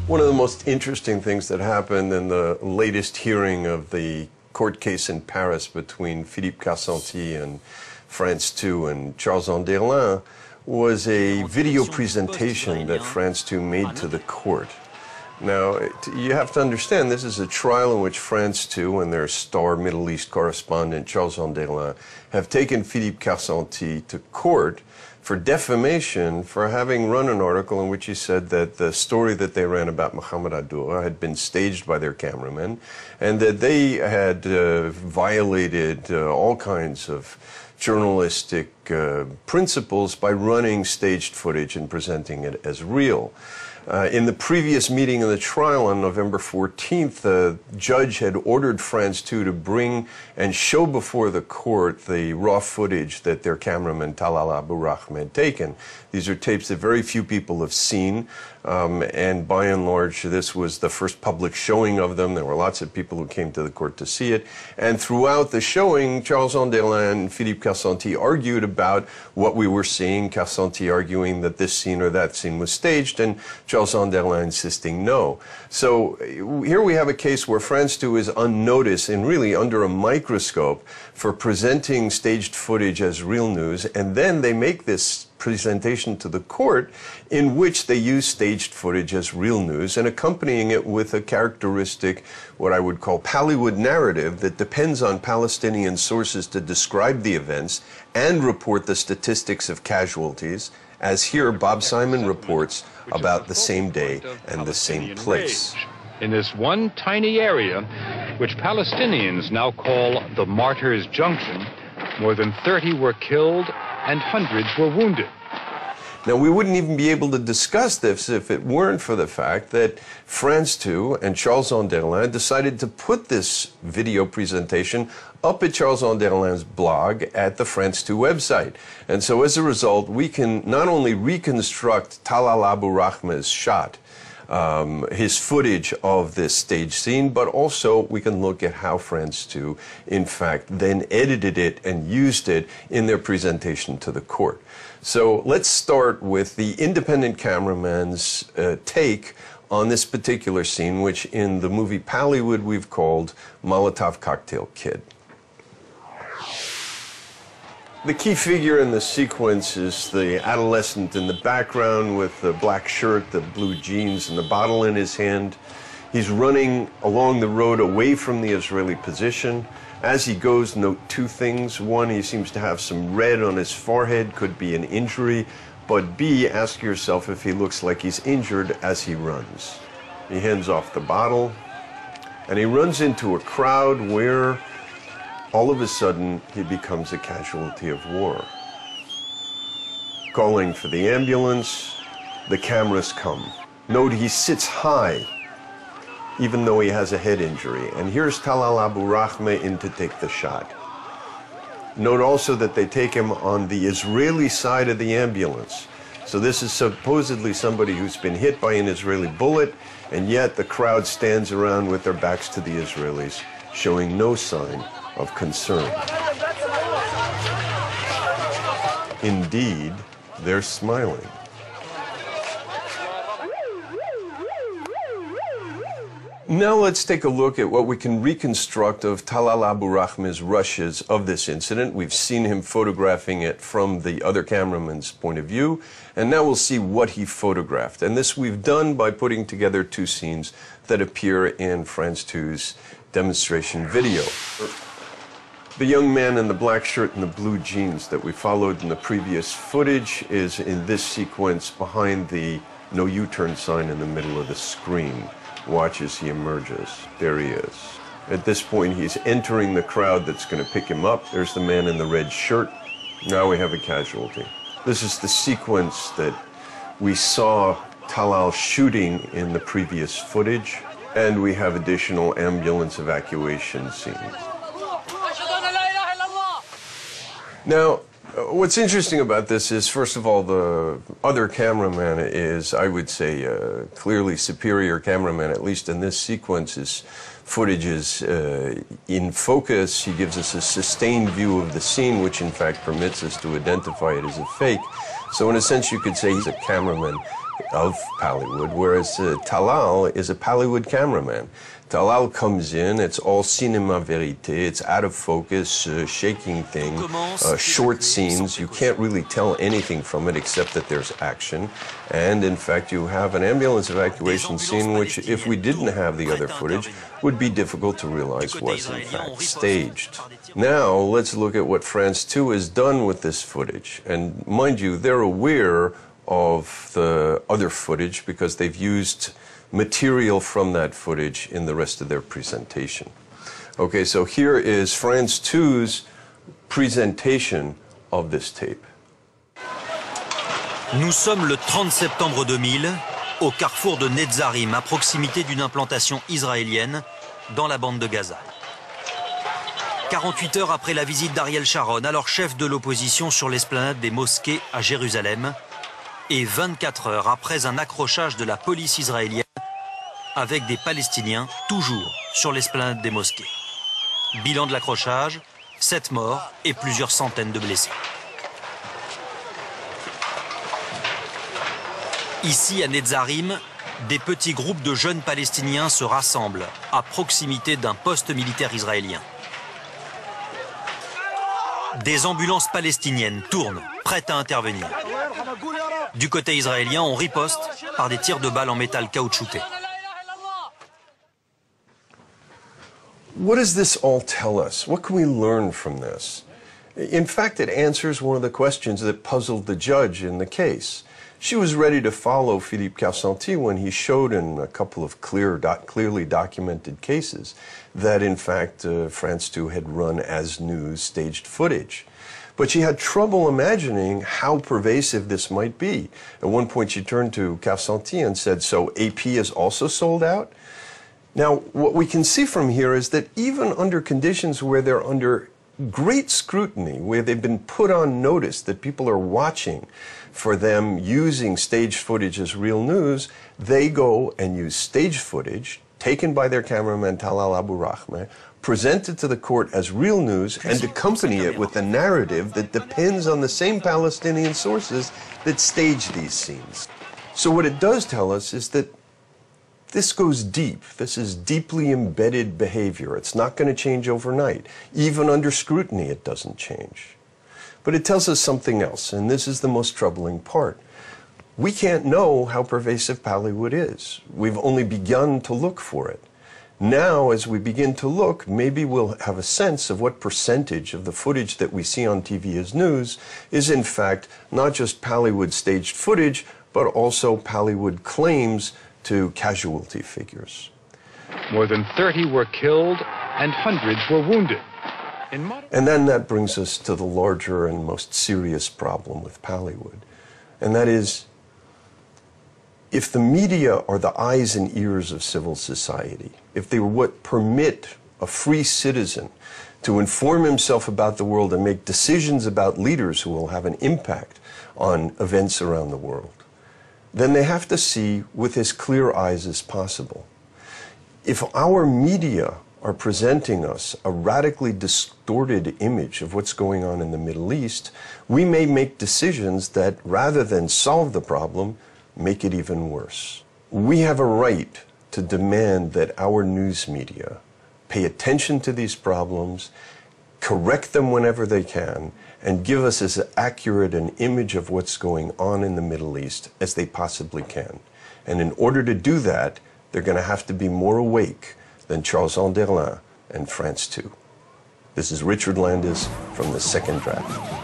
One of the most interesting things that happened in the latest hearing of the court case in Paris between Philippe Casualties and France 2 and Charles Anderlin was a video presentation that France 2 made to the court. Now, you have to understand, this is a trial in which France 2 and their star Middle East correspondent, Charles Anderlin, have taken Philippe Casualties to court for defamation for having run an article in which he said that the story that they ran about Mohammed Adoura had been staged by their cameramen and that they had violated all kinds of journalistic principles by running staged footage and presenting it as real. In the previous meeting of the trial on November 14th, the judge had ordered France 2 to bring and show before the court the raw footage that their cameraman Talal Abu Rahma had taken. These are tapes that very few people have seen, and by and large, this was the first public showing of them. There were lots of people who came to the court to see it. And throughout the showing, Charles Anderlin and Philippe Casualties argued about what we were seeing, Casualties arguing that this scene or that scene was staged, and Charles Anderlin insisting no. So here we have a case where France 2 is unnoticed and really under a microscope for presenting staged footage as real news, and then they make this presentation to the court in which they use staged footage as real news and accompanying it with a characteristic, what I would call Pallywood narrative that depends on Palestinian sources to describe the events and report the statistics of casualties, as here Bob Simon reports about the same day and the same place. In this one tiny area, which Palestinians now call the Martyrs' Junction, more than 30 were killed and hundreds were wounded. Now, we wouldn't even be able to discuss this if it weren't for the fact that France 2 and Charles Anderlin decided to put this video presentation up at Charles Anderlin's blog at the France 2 website. And so as a result, we can not only reconstruct Talal Abu Rahma's shot, his footage of this stage scene, but also we can look at how France 2, in fact, then edited it and used it in their presentation to the court. So let's start with the independent cameraman's take on this particular scene, which in the movie Pallywood we've called Molotov Cocktail Kid. The key figure in the sequence is the adolescent in the background with the black shirt, the blue jeans, and the bottle in his hand. He's running along the road away from the Israeli position. As he goes, note two things. One, he seems to have some red on his forehead, could be an injury. But B, ask yourself if he looks like he's injured as he runs. He hands off the bottle, and he runs into a crowd where all of a sudden, he becomes a casualty of war. Calling for the ambulance, the cameras come. Note he sits high, even though he has a head injury. And here's Talal Abu Rahma in to take the shot. Note also that they take him on the Israeli side of the ambulance. So this is supposedly somebody who's been hit by an Israeli bullet, and yet the crowd stands around with their backs to the Israelis, showing no sign of concern. Indeed, they're smiling. Now let's take a look at what we can reconstruct of Talal Abu Rahma's rushes of this incident. We've seen him photographing it from the other cameraman's point of view, and now we'll see what he photographed. And this we've done by putting together two scenes that appear in France 2's demonstration video. The young man in the black shirt and the blue jeans that we followed in the previous footage is in this sequence behind the no U-turn sign in the middle of the screen. Watch as he emerges. There he is. At this point, he's entering the crowd that's going to pick him up. There's the man in the red shirt. Now we have a casualty. This is the sequence that we saw Talal shooting in the previous footage, and we have additional ambulance evacuation scenes. Now, what's interesting about this is, first of all, the other cameraman is, I would say, a clearly superior cameraman, at least in this sequence. His footage is in focus. He gives us a sustained view of the scene, which in fact permits us to identify it as a fake. So in a sense, you could say he's a cameraman of Pallywood, whereas Talal is a Pallywood cameraman. Talal comes in, it's all cinéma vérité, it's out of focus, shaking thing, short scenes. You can't really tell anything from it except that there's action. And in fact, you have an ambulance evacuation scene which, if we didn't have the other footage, would be difficult to realize was in fact staged. Now, let's look at what France 2 has done with this footage. And mind you, they're aware of the other footage because they've used material from that footage in the rest of their presentation. Okay, so here is France 2's presentation of this tape. Nous sommes le 30 septembre 2000, au carrefour de Netzarim, à proximité d'une implantation israélienne dans la bande de Gaza. 48 heures après la visite d'Ariel Sharon, alors chef de l'opposition sur l'esplanade des mosquées à Jérusalem, et 24 heures après un accrochage de la police israélienne avec des Palestiniens, toujours sur l'esplanade des mosquées. Bilan de l'accrochage, 7 morts et plusieurs centaines de blessés. Ici, à Netzarim, des petits groupes de jeunes Palestiniens se rassemblent à proximité d'un poste militaire israélien. Des ambulances palestiniennes tournent, prêtes à intervenir. Du côté israélien, on riposte par des tirs de balles en métal caoutchouté. What does this all tell us? What can we learn from this? In fact, it answers one of the questions that puzzled the judge in the case. She was ready to follow Philippe Carcenti when he showed in a couple of clearly documented cases that, in fact, France 2 had run as news staged footage. But she had trouble imagining how pervasive this might be. At one point, she turned to Carcenti and said, "So AP is also sold out?" Now, what we can see from here is that even under conditions where they're under great scrutiny, where they've been put on notice that people are watching for them using staged footage as real news, they go and use staged footage taken by their cameraman Talal Abu Rahmeh, presented to the court as real news, and accompany it with a narrative that depends on the same Palestinian sources that stage these scenes. So what it does tell us is that this goes deep. This is deeply embedded behavior. It's not going to change overnight. Even under scrutiny, it doesn't change. But it tells us something else, and this is the most troubling part. We can't know how pervasive Pallywood is. We've only begun to look for it. Now, as we begin to look, maybe we'll have a sense of what percentage of the footage that we see on TV as news is, in fact, not just Pallywood staged footage, but also Pallywood claims to casualty figures. More than 30 were killed and hundreds were wounded. And then that brings us to the larger and most serious problem with Pallywood. And that is, if the media are the eyes and ears of civil society, if they would permit a free citizen to inform himself about the world and make decisions about leaders who will have an impact on events around the world, then they have to see with as clear eyes as possible. If our media are presenting us a radically distorted image of what's going on in the Middle East, we may make decisions that, rather than solve the problem, make it even worse. We have a right to demand that our news media pay attention to these problems, correct them whenever they can, and give us as accurate an image of what's going on in the Middle East as they possibly can. And in order to do that, they're going to have to be more awake than Charles Anderlin and France 2. This is Richard Landis from The Second Draft.